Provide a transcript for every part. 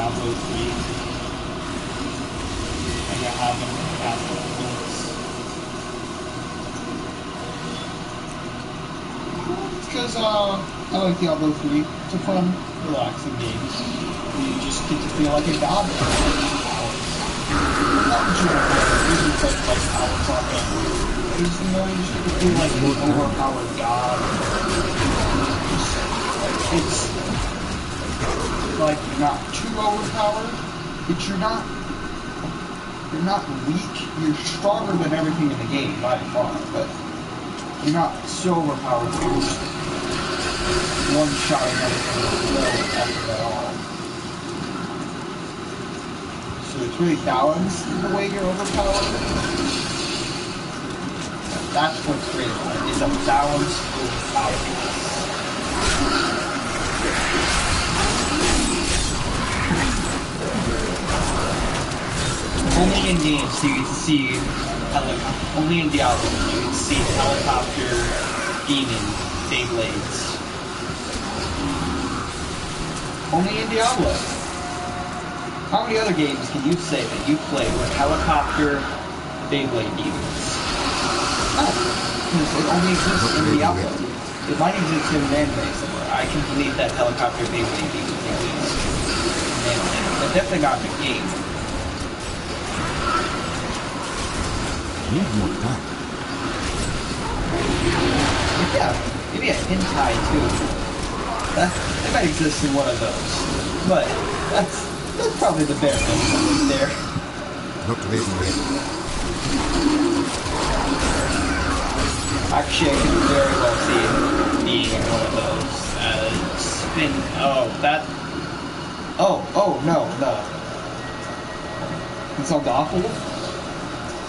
Diablo 3. And I haven't past the points. Because I like Diablo 3. It's a fun, relaxing game. You just get to feel like a god. Not that you want to use like powers on it. You just get to feel like an overpowered god. It's like you're not too overpowered, but you're not weak. You're stronger than everything in the game by far, but you're not so overpowered that you're just one-shotting everything after that all. So it's really balanced in the way you're overpowered. That's what's great about it. It's a balanced overpoweredness. Only in games do you see only in Diablo you can see helicopter demon Beyblades. Only in Diablo. How many other games can you say that you played with Helicopter Beyblade demons. Oh, it only exists in Diablo. It might exist in anime somewhere. I can believe that helicopter Beyblade demons exist in anime. But definitely not in the game. Need more time. Yeah, maybe a hentai too. They might exist in one of those. But that's probably the bare minimum there. Not raising my head. Actually, I can very well see it being in one of those. Spin. Oh, no. It sounds awful,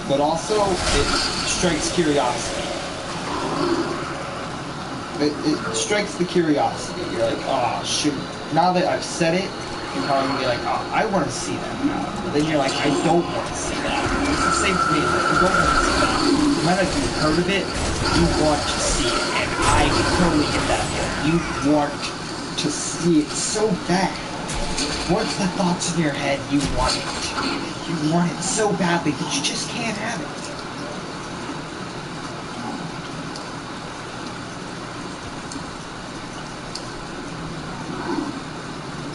but also it strikes curiosity. It strikes the curiosity. You're like, oh, shoot. Now that I've said it, you're probably going to be like, oh, I want to see that now. But then you're like, I don't want to see that. It's the same for me. Like, I don't want to see that. No matter if you've heard of it, you want to see it. And I can totally get that. You want to see it so bad. Once the thoughts in your head, you want it. You want it so badly that you just can't have it.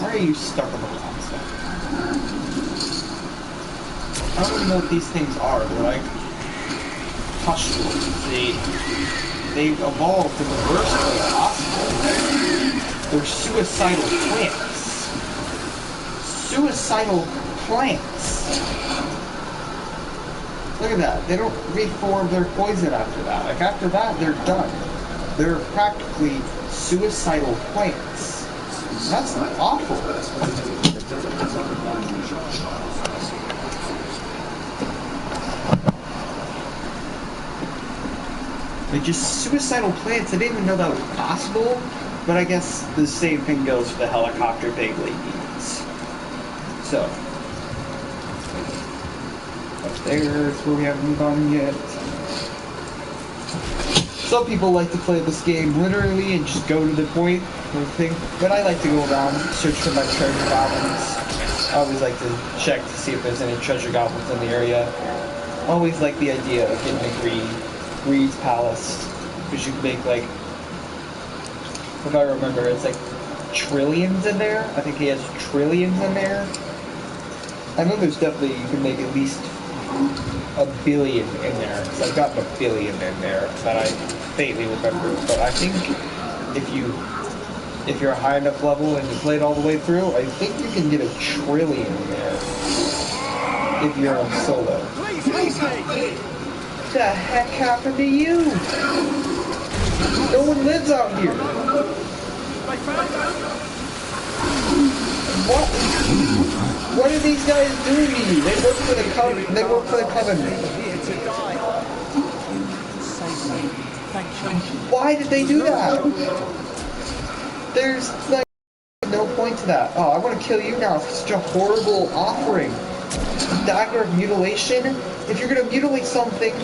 Why are you stuck on the wrong stuff? I don't even know what these things are. They're like pustules. They evolved in the worst way possible. They're suicidal plants. Suicidal plants. Look at that. They don't reform their poison after that. Like after that, they're done. They're practically suicidal plants. That's awful. They're just suicidal plants. I didn't even know that was possible, but I guess the same thing goes for the helicopter Beyblade demons. So, up there's where we haven't gone yet. Some people like to play this game literally and just go to the point of the thing, but I like to go around, search for my treasure goblins. I always like to check to see if there's any treasure goblins in the area. Always like the idea of getting a Greed's Palace, because you can make like, if I remember, it's like trillions in there. I think he has trillions in there. I know there's definitely, you can make at least a billion in there, because I've gotten a billion in there that I faintly remember. But I think if you're a high enough level and you play it all the way through, I think you can get a trillion in there if you're on solo. What the heck happened to you? No one lives out here. What are these guys doing to you? They work for the Covenant. They work for the Covenant. Why did they do that? There's like no point to that. Oh, I want to kill you now. It's such a horrible offering. Dagger of mutilation. If you're gonna mutilate something,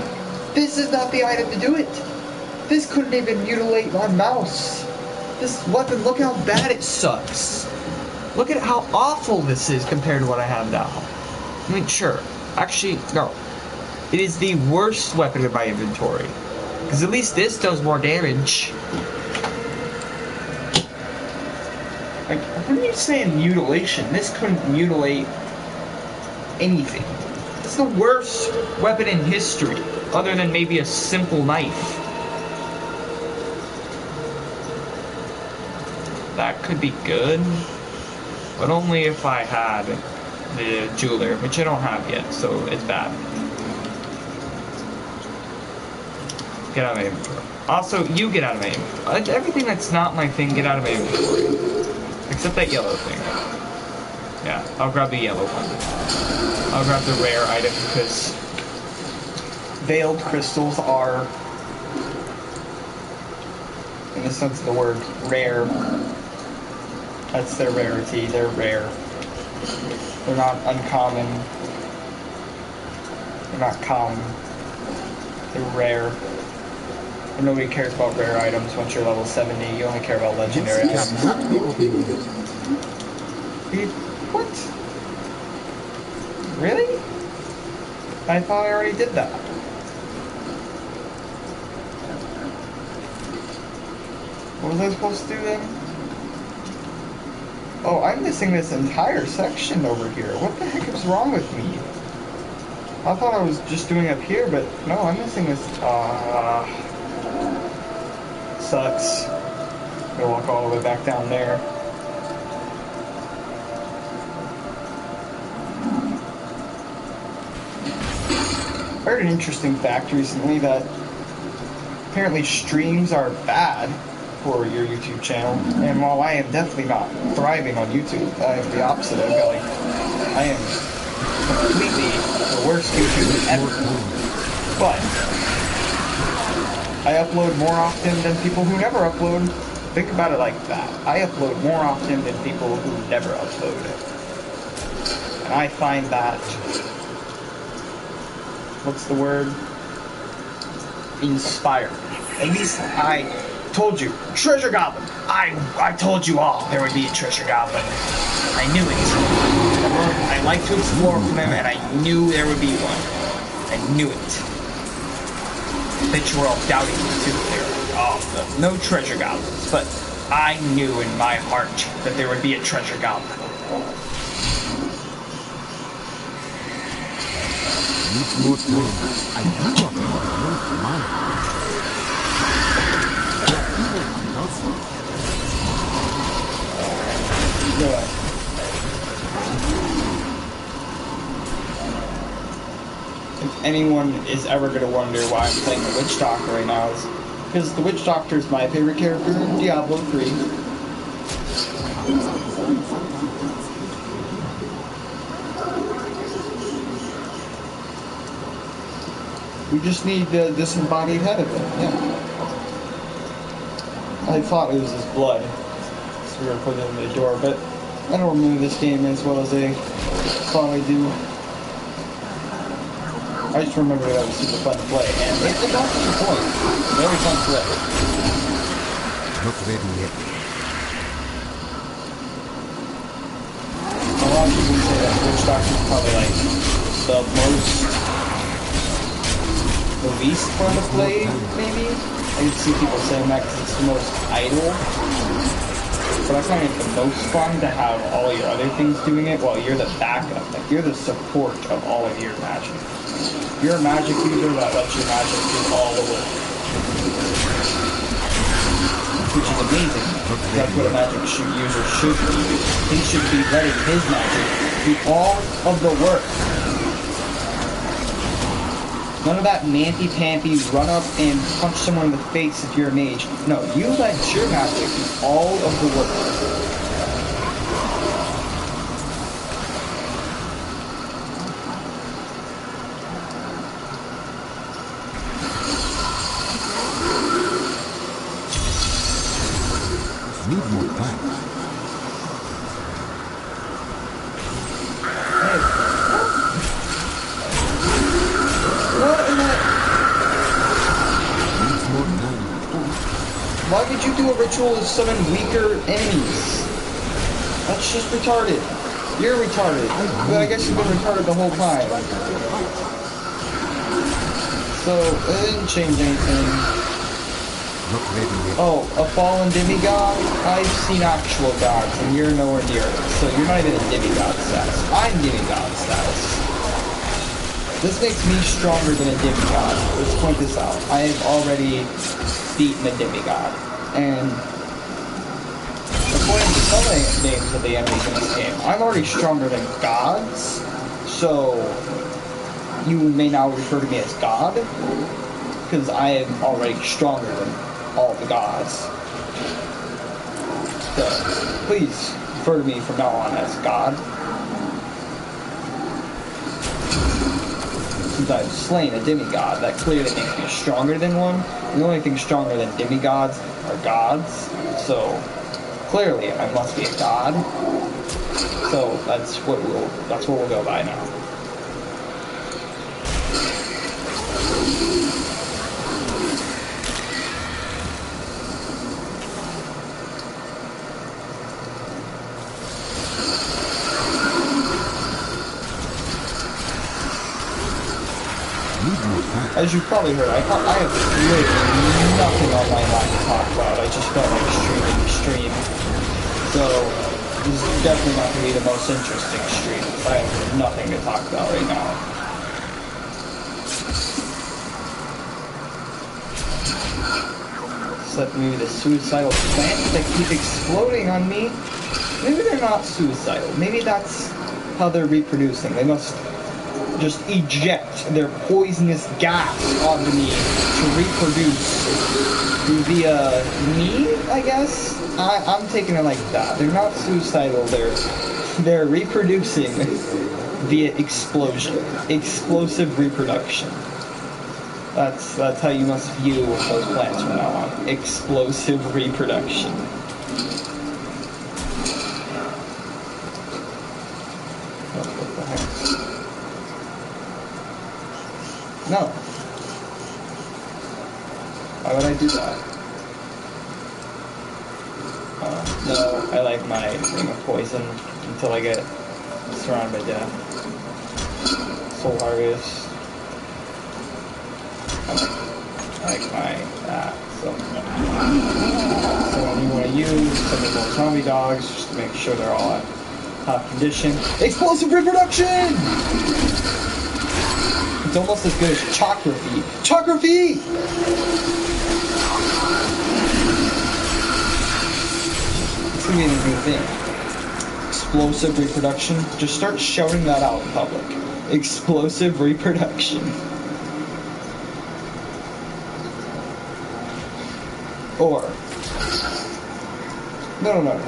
this is not the item to do it. This couldn't even mutilate my mouse. This weapon, look how bad it sucks. Look at how awful this is compared to what I have now. I mean, sure. Actually, no. It is the worst weapon in my inventory. Because at least this does more damage. Like, what are you saying mutilation? This couldn't mutilate anything. It's the worst weapon in history, other than maybe a simple knife. That could be good, but only if I had the jeweler, which I don't have yet, so it's bad. Get out of my inventory. Also, you get out of my inventory. Everything that's not my thing, get out of my inventory. Except that yellow thing. Yeah, I'll grab the yellow one. I'll grab the rare item because veiled crystals are, in the sense of the word, rare. That's their rarity. They're rare. They're not uncommon. They're not common. They're rare. And nobody cares about rare items once you're level 70. You only care about legendary items. What? Really? I thought I already did that. What was I supposed to do then? Oh, I'm missing this entire section over here. What the heck is wrong with me? I thought I was just doing up here, but no, I'm missing this. Sucks. Gotta walk all the way back down there. I heard an interesting fact recently that apparently streams are bad for your YouTube channel, and while I am definitely not thriving on YouTube, I am the opposite. I am completely the worst YouTuber ever. But I upload more often than people who never upload. Think about it like that. I upload more often than people who never upload. And I find that, what's the word? Inspiring. At least I told you. Treasure Goblin! I told you all there would be a Treasure Goblin. I knew it. I like to explore for them, and I knew there would be one. I knew it. I bet you were all doubting me too. They were like, oh, no treasure goblins. But I knew in my heart that there would be a treasure goblin. Needs more time. I do not want mine. If anyone is ever going to wonder why I'm playing the Witch Doctor right now, is because the Witch Doctor is my favorite character in Diablo 3. We just need the disembodied head of it, yeah. I thought it was his blood, so we were going to put it in the door, but I don't remember this game as well as I thought I do. I just remember that it was super fun to play, and it's a don't disappoint. Very fun to play. Not ready yet. A lot of people say that Witch Doctor is probably like the least fun to play, maybe? I can see people saying that because it's the most idle. But I find it the most fun to have all your other things doing it while you're the backup. Like, you're the support of all of your magic. You're a magic user that lets your magic do all the work. Which is amazing. That's what a magic user should be. He should be letting his magic do all of the work. None of that manty-panty run up and punch someone in the face if you're a mage. No, you let your magic do all of the work. Need more time. What in the... Needs more time. Why would you do a ritual to summon weaker enemies? That's just retarded. You're retarded. But I guess you've been retarded the whole time. So, it didn't change anything. Not ready yet. Oh, a fallen demigod? I've seen actual gods, and you're nowhere near it. So you're not even in demigod status. I'm demigod status. This makes me stronger than a demigod. Let's point this out. I have already beaten a demigod. And according to some of the names of the enemies in this game, I'm already stronger than gods. So you may now refer to me as God, because I am already stronger than all the gods. So please refer to me from now on as God. Since I've slain a demigod, that clearly makes me stronger than one. The only thing stronger than demigods are gods. So clearly I must be a god. So that's what we'll go by now. As you probably heard, I have literally nothing on my mind to talk about. I just felt like streaming the stream. So, this is definitely not going to be the most interesting stream. I have nothing to talk about right now. Except maybe the suicidal plants that keep exploding on me. Maybe they're not suicidal. Maybe that's how they're reproducing. They must just eject their poisonous gas onto me to reproduce via me, I guess? I'm taking it like that. They're not suicidal, they're reproducing via explosion. Explosive reproduction. That's how you must view those plants from now on. Explosive reproduction. What the heck? No. Why would I do that? No, I like my ring of poison until I get surrounded by death. Soul Harvest. I like my that. So when you want to use some of more zombie dogs just to make sure they're all at top condition. Explosive reproduction! It's almost as good as Chocography. Chocography! It's gonna be a new thing. Explosive reproduction. Just start shouting that out in public. Explosive reproduction. Or no.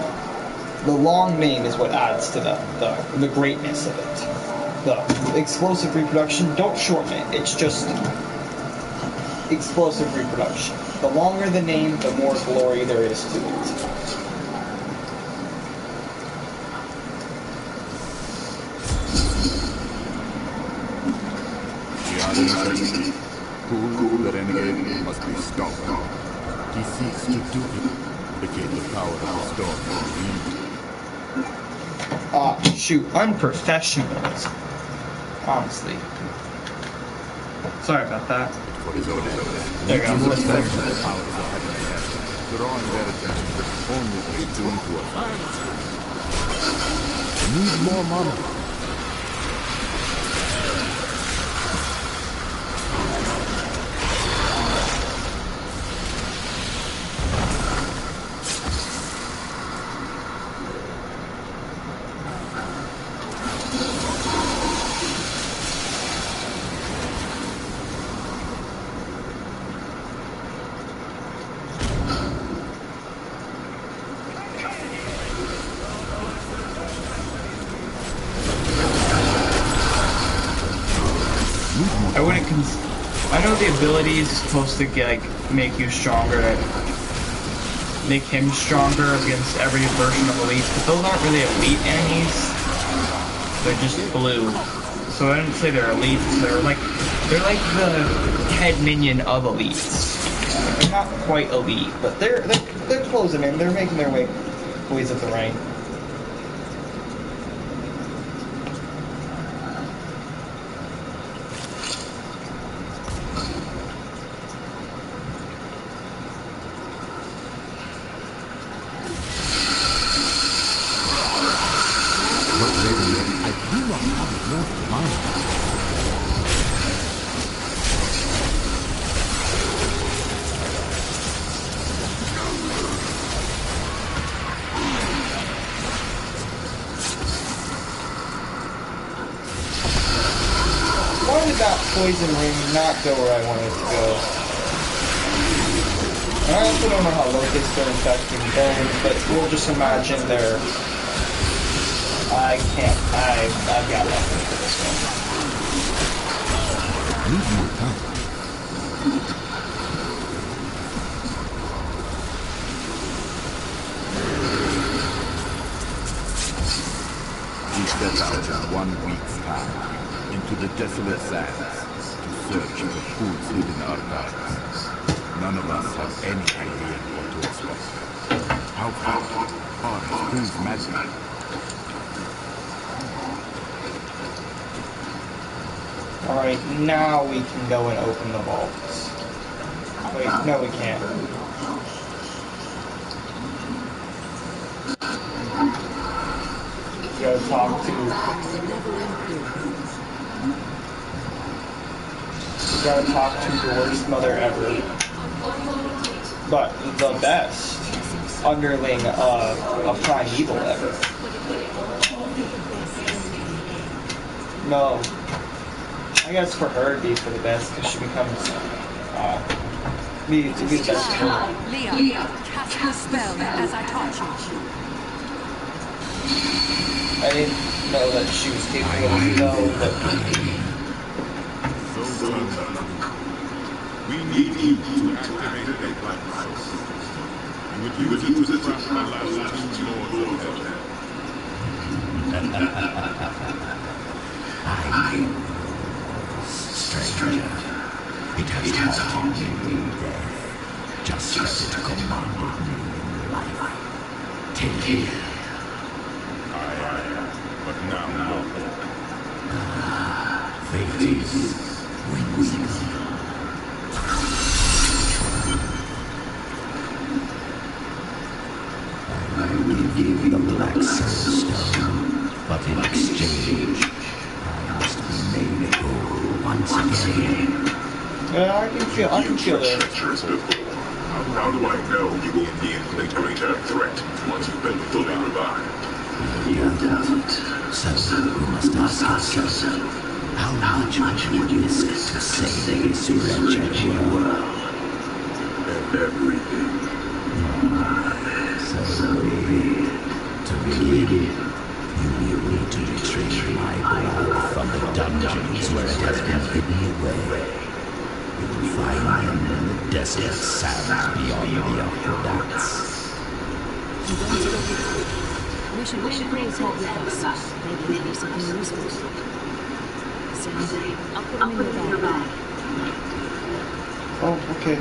The long name is what adds to the greatness of it. The explosive reproduction, don't shorten it. It's just explosive reproduction. The longer the name, the more glory there is to it. The renegade must be stopped. He seeks to duplicate the power of the storm. Ah, shoot, unprofessionalism. Honestly. Sorry about that. For his own end. There you go. Much better. The powers of heaven and earth. Drawing their attention will only be doomed to a Need more mana. I know the ability is supposed to make you stronger, make him stronger against every version of elites, but those aren't really elite enemies. They're just blue. So I didn't say they're elites. They're like the head minion of elites. They're not quite elite, but they're closing in. They're making their ways up the rank. poison ring not go where I want it to go. And I also don't know how locusts are infecting bones, but we'll just imagine they're... I've got nothing for this one. Need more time. We set out in 1 week's time into the desolate sands to search for food's hidden archives. None of us have any idea what to expect. How far is food's magic? Alright, now we can go and open the vaults. Wait, no we can't. Gotta talk to... Gotta talk to the worst mother ever. But the best underling of primeval ever. No. I guess for her it'd be for the best because she becomes be the best for her. Leon, cast the spell as I taught you. I didn't know that she was capable of spell, but So we need you to activate the black source. You would use it to trap the last 2 lords of hell. Stranger, it has taught me death, just as it commanded me in life. Take it. Aye, but now no. Fate is whimsical. I will give the Black Soul Stone, but in exchange, I must be made whole once again. yeah, I can feel that. How do I know you won't be a greater threat once you've been fully revived? We doubt it. So we must ask ourselves, how much would we risk to save this wretched world? Everything. So be it. To begin, you will need to retrieve my blood from the dungeons where it has been hidden away. You will find them in the desert sands beyond the aqueducts. You want to go with me? We should always head with us. Maybe we'll be something useful. So, I'll put them in your bag. Oh, okay.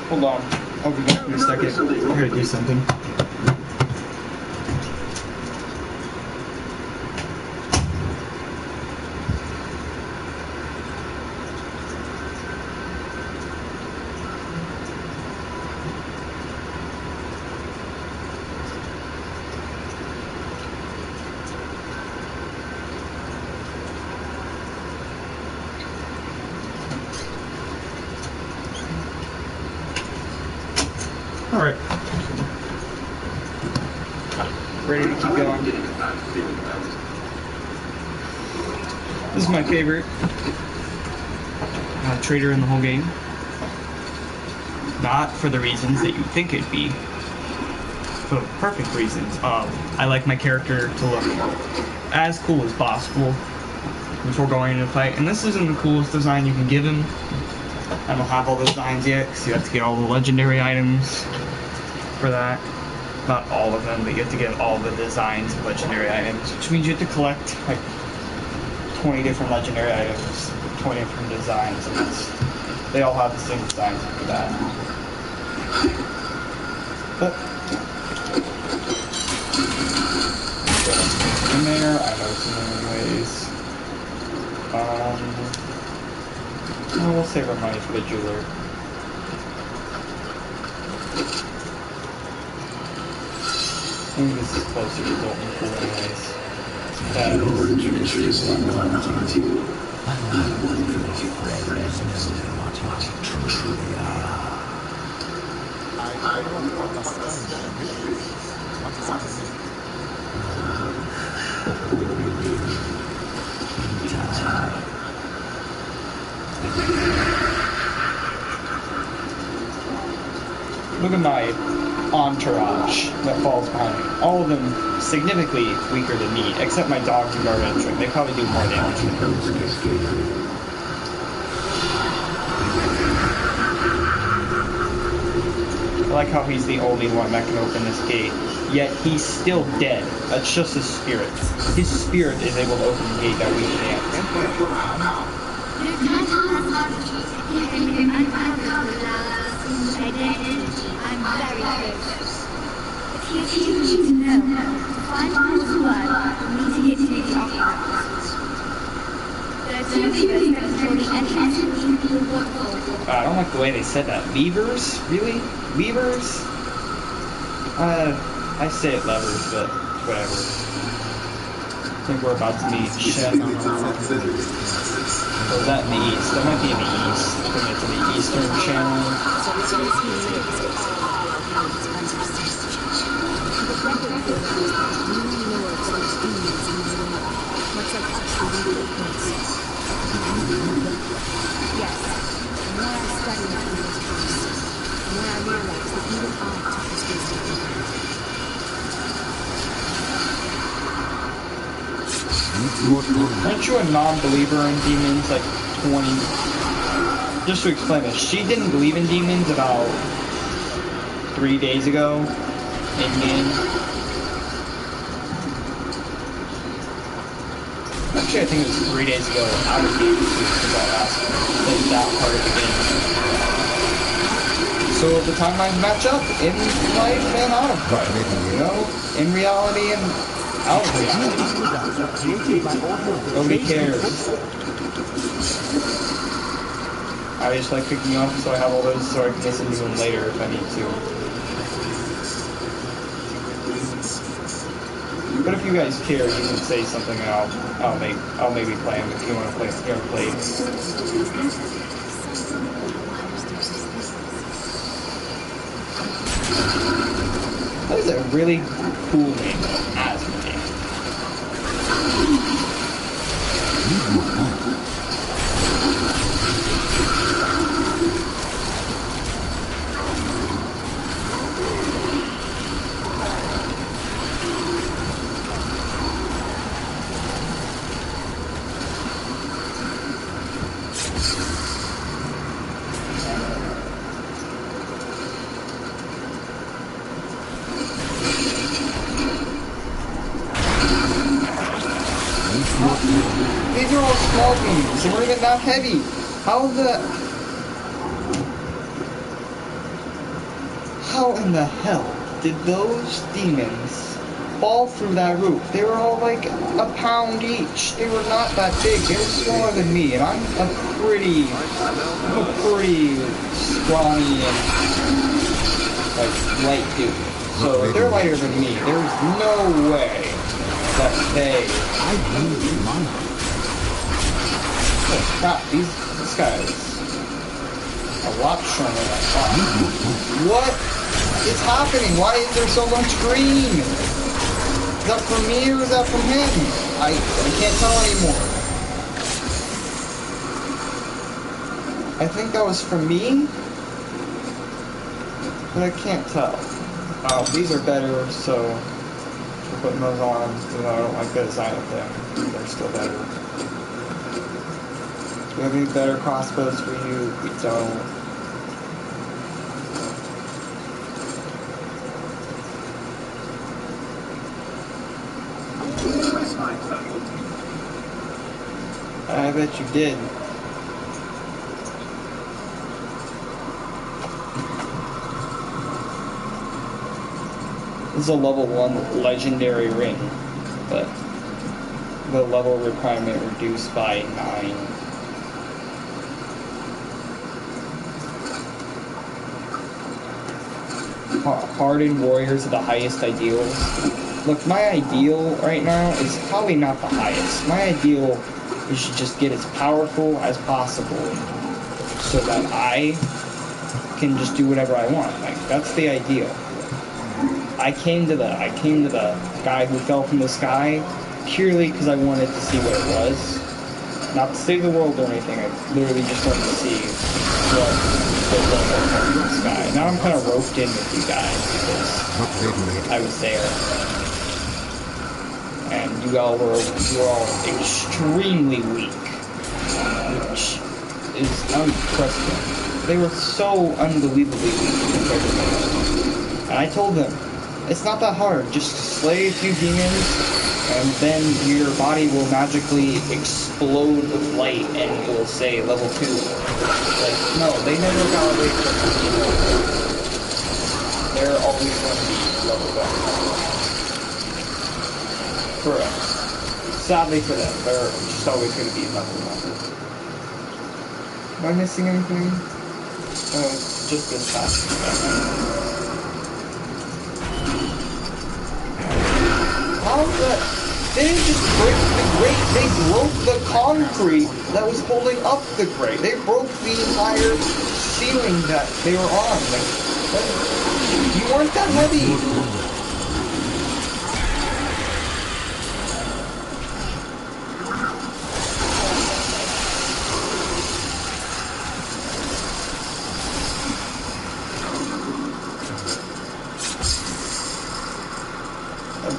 Hold on. I'll be back in a second. I'm here to do something. Alright. Ready to keep going. This is my favorite trader in the whole game. Not for the reasons that you think it'd be. For the perfect reasons. I like my character to look as cool as possible before going into the fight. And this isn't the coolest design you can give him. I don't have all the designs yet because you have to get all the legendary items for that. Not all of them, but you have to get all the designs of legendary items, which means you have to collect like 20 different legendary items, 20 different designs, and they all have the same designs for that. But in there, I know it's in there anyways. We'll save our money for the jeweler. I think this is closer to Golden Pool anyways. Your interest is in what you do. I wonder if your friends know what you truly are. I don't understand. What is happening? In time. Look at my entourage that falls behind me. All of them significantly weaker than me, except my dogs and gargantuan. They probably do more damage than me. I like how he's the only one that can open this gate, yet he's still dead. That's just his spirit. His spirit is able to open the gate that we can't. I'm very close. But you need to know, to find Paul's blood, we need to get to the office. There are two levers that control the entrance to the waterfall. I don't like the way they said that. Levers? Really? Levers? I say it levers, but whatever. I think we're about to meet Shen. Or is that in the east? That might be in the east. I think it's in the eastern channel. Yes, the more I study these books, the more I realize that even I took this wisdom for granted. Aren't you a non-believer in demons? Like 20... Just to explain this, she didn't believe in demons about 3 days ago in game. Actually, I think it was 3 days ago out of game because I last played that part of the game. So the timelines match up in life and out of life, you know? In reality and out of reality. Nobody cares. I just like picking up so I have all those so I can listen to them later if I need to. But if you guys care, you can say something and I'll maybe play them if you want to play gameplay. That is a really cool name, Asmodee. These are all small beams. They weren't even that heavy. How in the hell did those demons fall through that roof? They were all like a pound each. They were not that big. They were smaller than me, and I'm a pretty scrawny and like light dude. So they're lighter than me. There's no way that they... Oh crap, this guy is a lot stronger than I thought. What is happening? Why is there so much green? Is that from me or is that from him? I can't tell anymore. I think that was from me, but I can't tell. These are better, so we're putting those on, even though I don't like the design of them. They're still better. Do we have any better crossbows for you? We don't. I bet you did. This is a level 1 legendary ring, but the level requirement reduced by 9. Hardened warriors are the highest ideals. Look, my ideal right now is probably not the highest. My ideal is to just get as powerful as possible so that I can just do whatever I want. Like, that's the ideal. I came to the guy who fell from the sky purely because I wanted to see what it was. Not to save the world or anything, I literally just wanted to see what was going on in the sky. Now I'm kind of roped in with you guys because I was there. And you all were extremely weak, which is unprecedented. They were so unbelievably weak compared to me. And I told them, it's not that hard, just slay a few demons, and then your body will magically explode with light and it will say level 2. Like, no, they never got away from it. They're always going to be level 1. Correct. Sadly for them, they're just always going to be level 1. Am I missing anything? Oh, it's just this fast. How that? They didn't just break the grate, they broke the concrete that was holding up the grate. They broke the entire ceiling that they were on. Like, you weren't that heavy.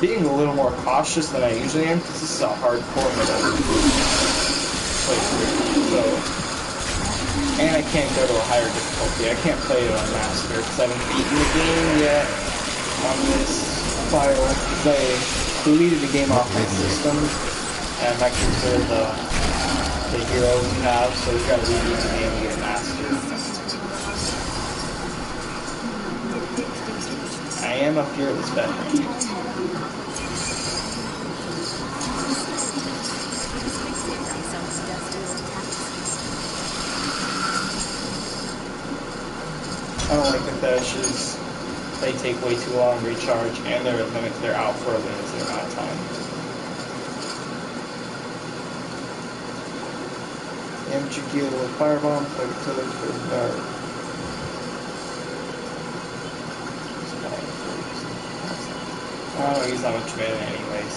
Being a little more cautious than I usually am, because this is a hardcore middle playthrough, so, and I can't go to a higher difficulty. I can't play it on Master, because I haven't beaten the game yet on this file, because I deleted the game off my system, and I'm not considered the hero we have, so we've got to rebeat the game to get a Master. I am a fearless veteran. I don't like the fetishes. They take way too long to recharge, and they're out for a limited amount of time. Amateur Gil with Firebomb, play the killer for the dark. I don't use that much mana anyways.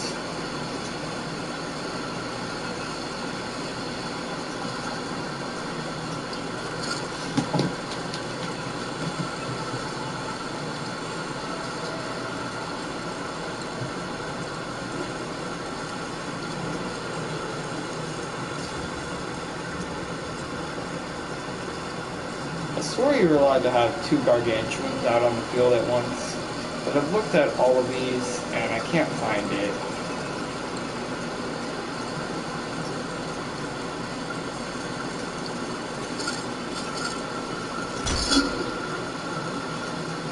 I swore you were allowed to have 2 gargantuans out on the field at once, but I've looked at all of these and I can't find it.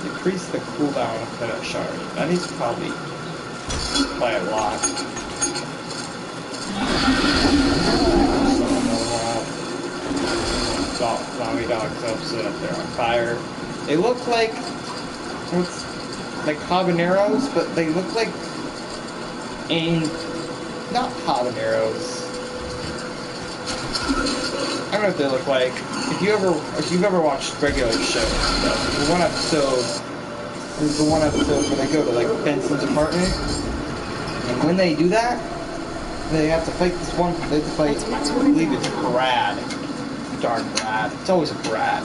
Decrease the cooldown of that shard. That needs to probably by a lot. Zombie dogs up so that they're on fire. They look like habaneros, but they look like not habaneros. I don't know what they look like. If you've ever watched regular shows, there's one episode where they go to like Benson's apartment, and when they do that, they have to fight this one. They have to fight. I believe it's Brad. Darn Brad. It's always a Brad.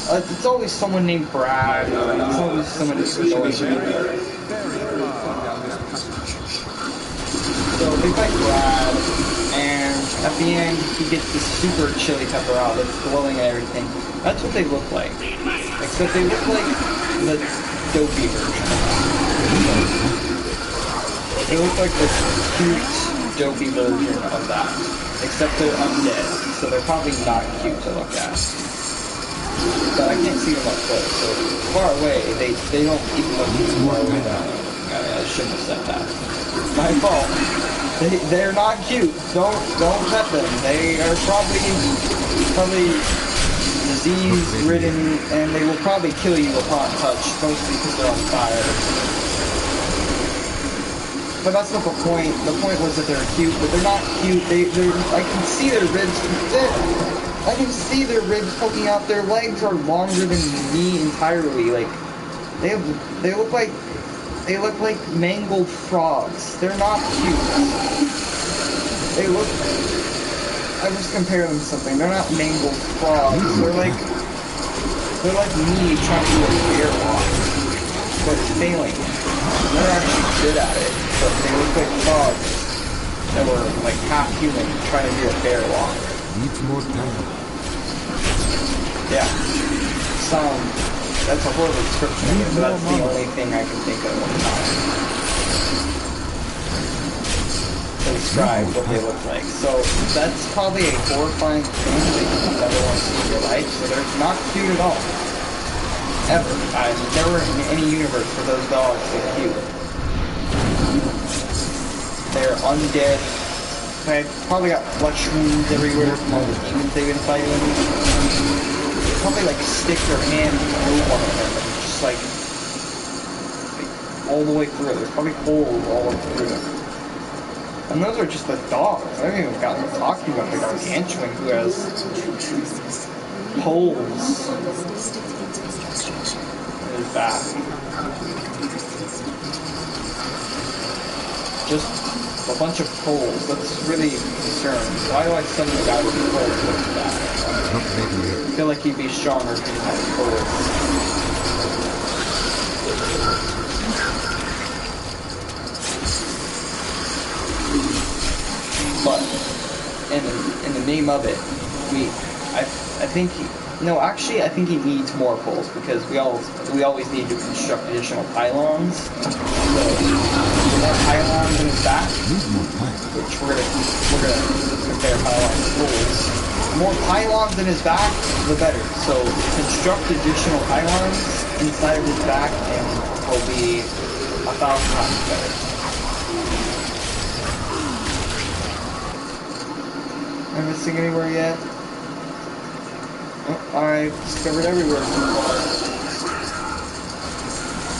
It's always someone named Brad. It's always someone who's annoying. So they fight Brad, and at the end he gets this super chili pepper out that's glowing and everything. That's what they look like. Except they look like the dopey version. They look like the cute, dopey version of that. Except they're undead, so they're probably not cute to look at. But I can't see them up close, so far away, they don't even look too far away now. I shouldn't have said that. My fault. They're not cute. Don't pet them. They are probably disease-ridden, and they will probably kill you upon touch, mostly because they're on fire. But that's not the point. The point was that they're cute, but they're not cute. I can see their ribs. I can see their ribs poking out. Their legs are longer than me entirely. Like they look like mangled frogs. They're not cute. They look. I was comparing them to something. They're not mangled frogs. They're like me trying to do a bear walk, but failing. And they're actually good at it, but they look like frogs that were like half human trying to do a bear walk. Needs more time. Yeah. That's a horrible description, but that's the only thing I can think of to describe what they look like. So that's probably a horrifying thing that you never want to see in your life. So they're not cute at all. Ever. I've never in any universe for those dogs look cute. They're undead. They probably got flesh wounds everywhere from all the demons they've been fighting. They probably like stick their hand through one of them and just like all the way through. There's probably holes all the way through them. And those are just the dogs. I haven't even gotten to talking about the gargantuan who has holes in his back. Just a bunch of holes. That's really concerning. Why do I send the guy with holes like that? I feel like he'd be stronger if he had holes. But in the name of it, I think I think he needs more poles because we always need to construct additional pylons. So the more pylons in his back, which we're gonna compare pylons to poles. The more pylons in his back, the better. So construct additional pylons inside of his back, and he'll be 1,000 times better. Am I missing anywhere yet? Oh, I've discovered everywhere so far.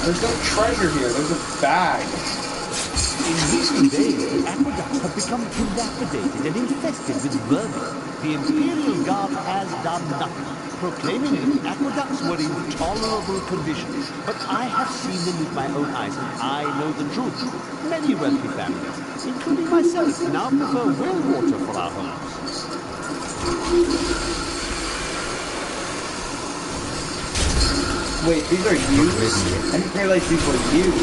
There's no treasure here, there's a bag. In recent days, the aqueducts have become dilapidated and infested with vermin. The Imperial Guard has done nothing, proclaiming that the aqueducts were in tolerable condition. But I have seen them with my own eyes, and I know the truth. Many wealthy families, including myself, now prefer well water for our homes. Wait, these are used? I didn't realize these were used.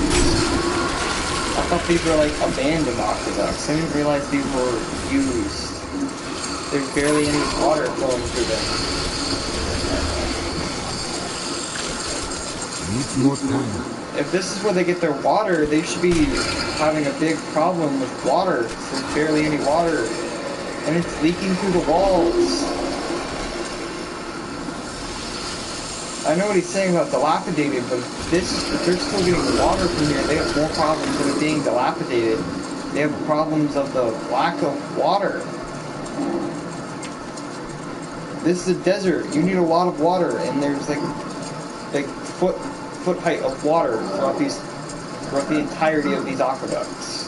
I thought these were like abandoned aqueducts. I didn't realize these were used. There's barely any water flowing through them. Needs more time. If this is where they get their water, they should be having a big problem with water. There's barely any water. And it's leaking through the walls. I know what he's saying about dilapidated, but if they're still getting water from here, they have more problems than it being dilapidated. They have problems of the lack of water. This is a desert. You need a lot of water, and there's like foot height of water throughout the entirety of these aqueducts.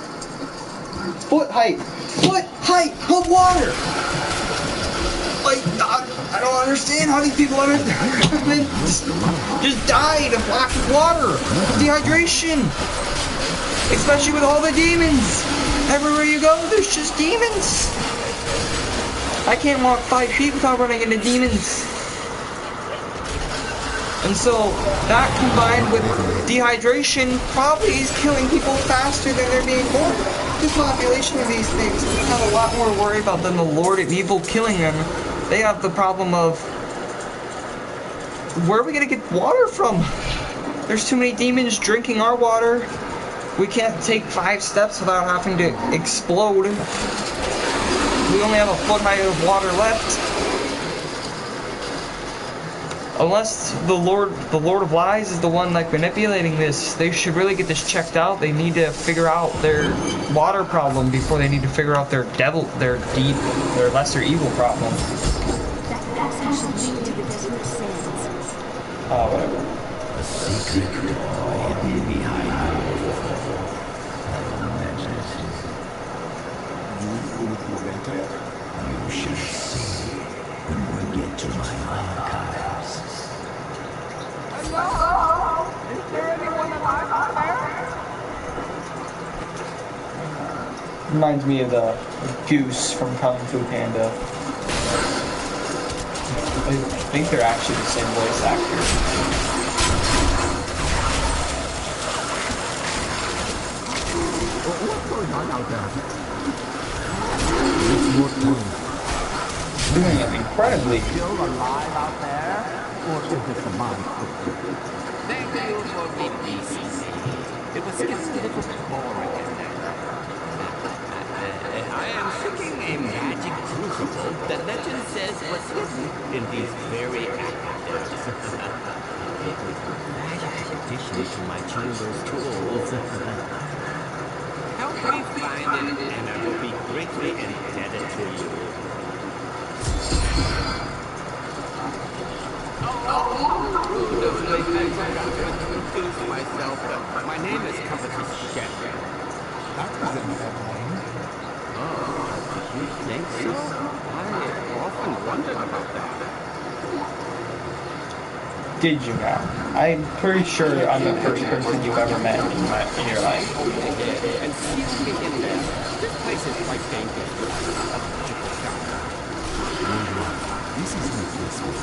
Foot height of water. Like, I don't understand how these people haven't just died of lack of water, dehydration, especially with all the demons. Everywhere you go, there's just demons. I can't walk 5 feet without running into demons. And so that combined with dehydration probably is killing people faster than they're being born. The population of these things have a lot more to worry about than the Lord of Evil killing them. They have the problem of, where are we going to get water from? There's too many demons drinking our water. We can't take 5 steps without having to explode. We only have a foot height of water left. Unless the Lord of Lies is the one like manipulating this, they should really get this checked out. They need to figure out their water problem before they need to figure out their lesser evil problem. That passage should lead to the desert sands. Oh, whatever. A secret door hidden behind you shall see when we get to my archives. Hello? Is there anyone alive out there? Reminds me of the goose from Kung Fu Panda. I think they're actually the same voice actor. What's going on out there? It's more time. Doing it incredibly. Still alive out there? Or is it a mind? Thank you for releasing me. It was getting a little boring in there. I am seeking a magic crucible that legend says was hidden in these very active depths. Valuable addition to my chamber's tools. Help me find it, and I will be greatly indebted to you. No, I forgot to introduce myself. My name is Covetous Shepherd. That wasn't a bad name. Oh, you think so? I often wondered about that. Did you now? I'm pretty sure I'm the first person you've ever met in your life. And seal me in there. This place is quite dangerous. A magical shop. This is my first one.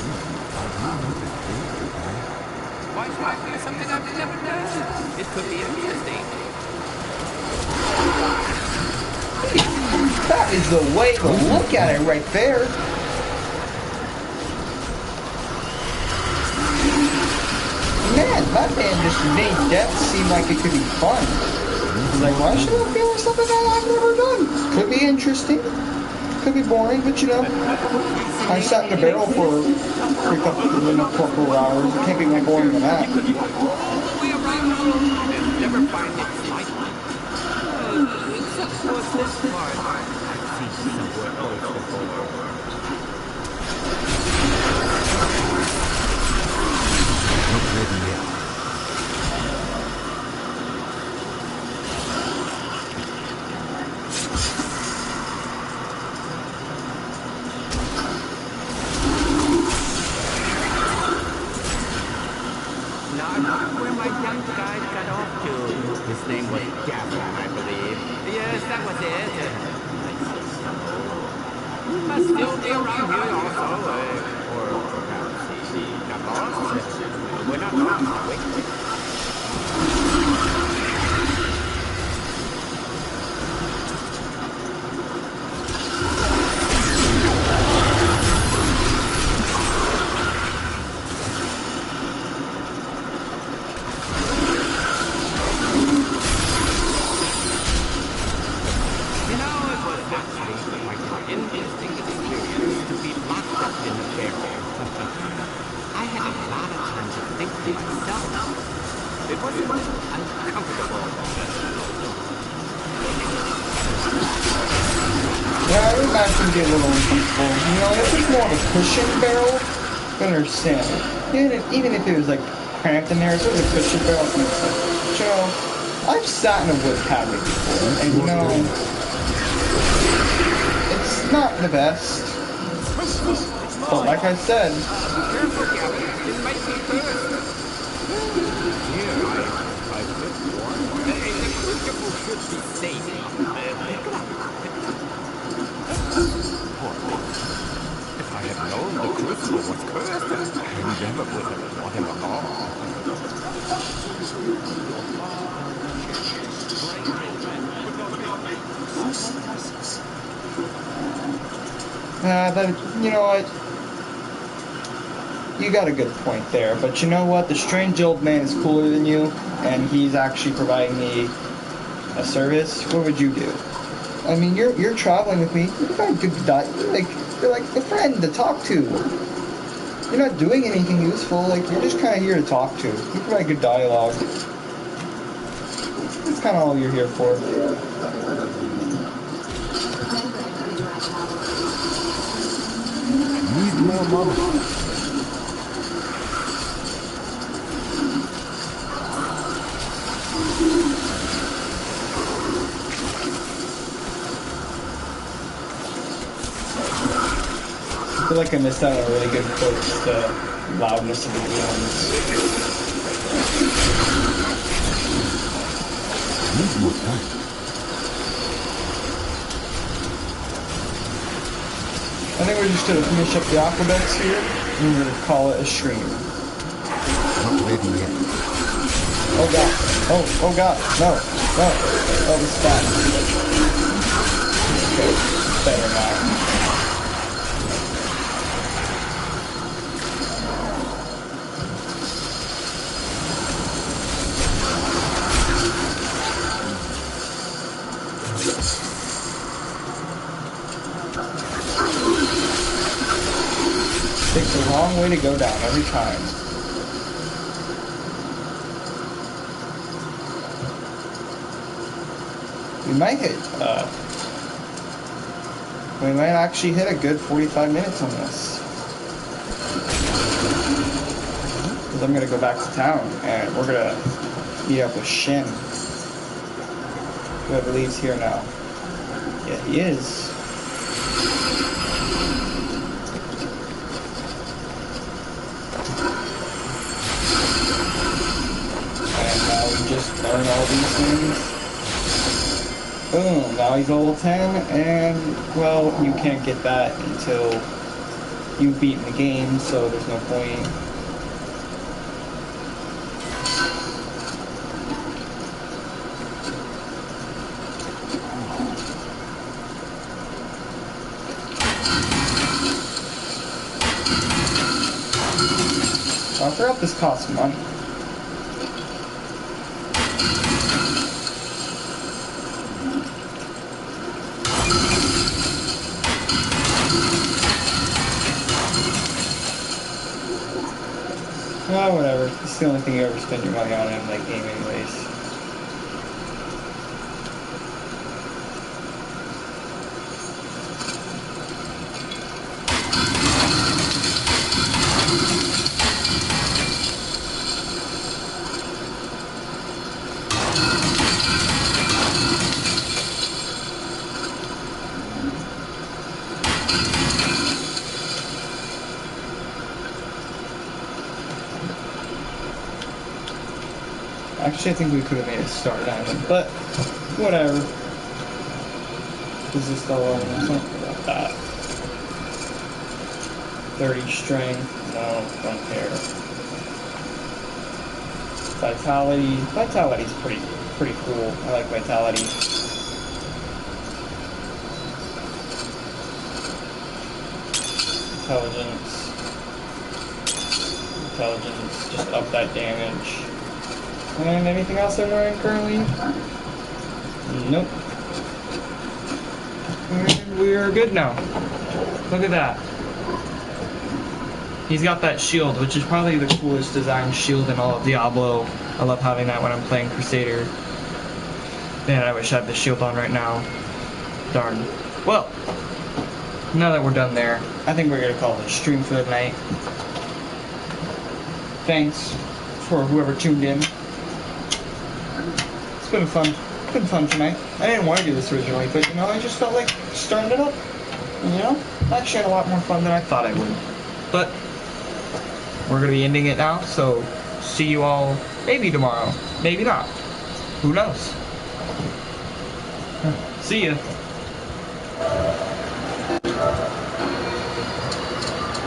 I don't know the danger, guy. Why should I do something I've never done? It could be interesting. That is the way to look at it right there. Man, that man just made death seem like it could be fun. He's like, why should I feel like something that I've never done? Could be interesting. Could be boring, but you know, I sat in the barrel for a couple of hours. It can't be more boring than that. All the way around the world and never find its like. Except for this part. I've seen somewhere else before. Not ready yet. Now I'm not where my young guy got off to. His name was Diablo, I believe. Yes, that was it. He must still be around here also. Or perhaps he got lost. We're not lost, are we? Interesting experience to be locked up in a barrel. I had a lot of time to think to myself. It wasn't uncomfortable. Yeah, I would imagine it'd be a little uncomfortable. You know, if it's more of a cushion barrel, I can understand. Even if it was like cramped in there, if it was a cushion barrel, I can understand. But, you know, I've sat in a wood cabinet before, and you know, it's not the best. But like I said, Careful, Gabby. It might be first. Here, I missed one. The crucible should be safe. Pick it up. If I had known the crucible was cursed, I never would have brought him along. but you know what? You got a good point there. But you know what? The strange old man is cooler than you, and he's actually providing me a service. What would you do? I mean, you're traveling with me. You're like a friend to talk to. You're not doing anything useful. Like, you're just kind of here to talk to. You provide good dialogue. That's kind of all you're here for. Need more money. I feel like I missed out on a really good quote, just the loudness of the drums. Need more time. I think we're just gonna finish up the aqueducts here, and we're gonna call it a stream. Not ready yet. Oh god. Oh god. No. No. Oh, this is bad. Okay. Better now. Takes a long way to go down every time. We might actually hit a good 45 minutes on this. Because I'm gonna go back to town and we're gonna meet up with Shin. Who I believe's here now. Yeah, he is. And now we just learn all these things. Boom, now he's level 10, and, well, you can't get that until you've beaten the game, so there's no point. I forgot this costs money. Oh, whatever. It's the only thing you ever spend your money on in that game anyways. Actually, I think we could have made a start island, but whatever. Is this the one? Something about that. 30 strength. No, don't care. Vitality. Vitality's pretty cool. I like vitality. Intelligence. Just up that damage. And anything else I'm wearing currently? Nope. And we're good now. Look at that. He's got that shield, which is probably the coolest designed shield in all of Diablo. I love having that when I'm playing Crusader. Man, I wish I had the shield on right now. Darn. Well, now that we're done there, I think we're gonna call it a stream for the night. Thanks for whoever tuned in. It's been fun tonight. I didn't want to do this originally, but I just felt like starting it up. I actually had a lot more fun than I thought I would. But we're gonna be ending it now, so see you all maybe tomorrow, maybe not. Who knows? See ya.